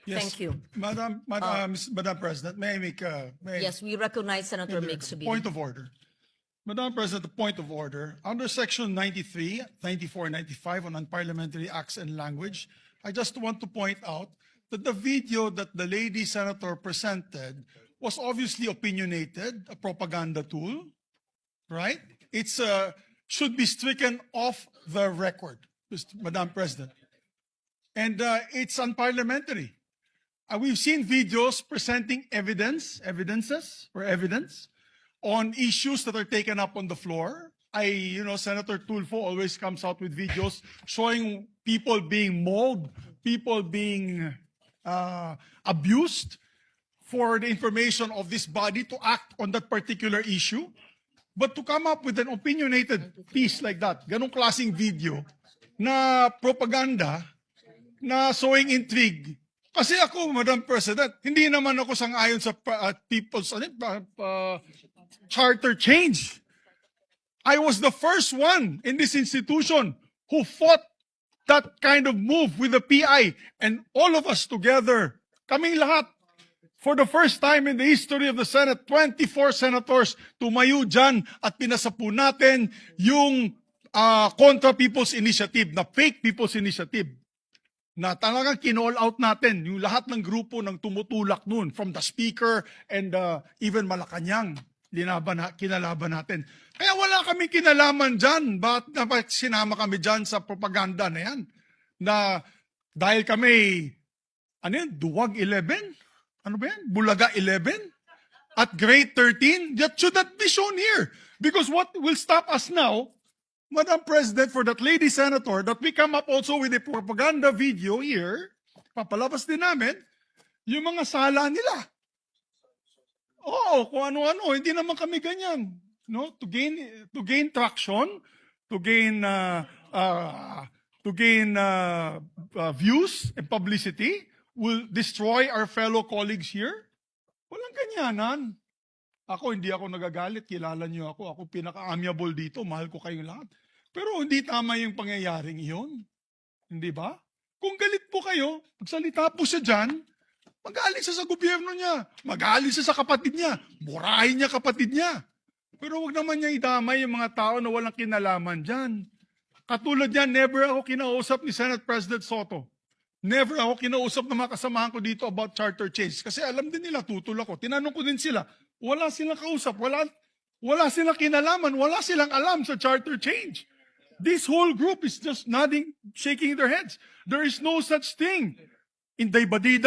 Yes. Thank you. Madam President, may I make Yes, we recognize Senator Mick Subiri. point of order? Madam President, the point of order. Under Section 93, 94, and 95 on unparliamentary acts and language, I just want to point out that the video that the lady senator presented was obviously opinionated, a propaganda tool, right? It's should be stricken off the record, Madam President. And it's unparliamentary. We've seen videos presenting evidence on issues that are taken up on the floor. Senator Tulfo always comes out with videos showing people being mauled, people being abused for the information of this body to act on that particular issue. But to come up with an opinionated piece like that, ganong klaseng video na propaganda, na sowing intrigue. Kasi ako, Madam President, hindi naman ako sang-ayon sa people's charter change. I was the first one in this institution who fought that kind of move with the PI, and all of us together, kaming lahat, for the first time in the history of the Senate, 24 senators tumayo dyan at pinasapu natin yung Contra People's Initiative, na fake People's Initiative, na talagang kinall out natin yung lahat ng grupo ng tumutulak nun, from the Speaker and even Malacanang, kinalaban natin. Kaya wala kami kinalaman dyan. Bakit sinama kami dyan sa propaganda na yan? Na dahil kami, Duwag 11? Ano ba yan? Bulaga 11? At grade 13? That should not be shown here. Because what will stop us now, Madam President, for that lady senator, that we come up also with a propaganda video here, papalabas din namin, yung mga sala nila. Oo, kung ano-ano, hindi naman kami ganyan. No? To gain traction, to gain views and publicity, will destroy our fellow colleagues here? Walang ganyanan. Ako, hindi ako nagagalit. Kilala niyo ako. Ako pinaka-amiable dito. Mahal ko kayong lahat. Pero hindi tama yung pangyayaring iyon. Hindi ba? Kung galit po kayo, magsalita po siya dyan, mag-aalis siya sa gobyerno niya. Mag-aalis siya sa kapatid niya. Burahin niya kapatid niya. Pero wag naman niya idamay yung mga tao na walang kinalaman dyan. Katulad yan, never ako kinausap ni Senate President Soto. Never ako kinausap ng mga kasamahan ko dito about charter change. Kasi alam din nila, tutol ako. Tinanong ko din sila, wala silang kausap, wala silang kinalaman, wala silang alam sa charter change. This whole group is just nodding, shaking their heads. There is no such thing. Inday Badida,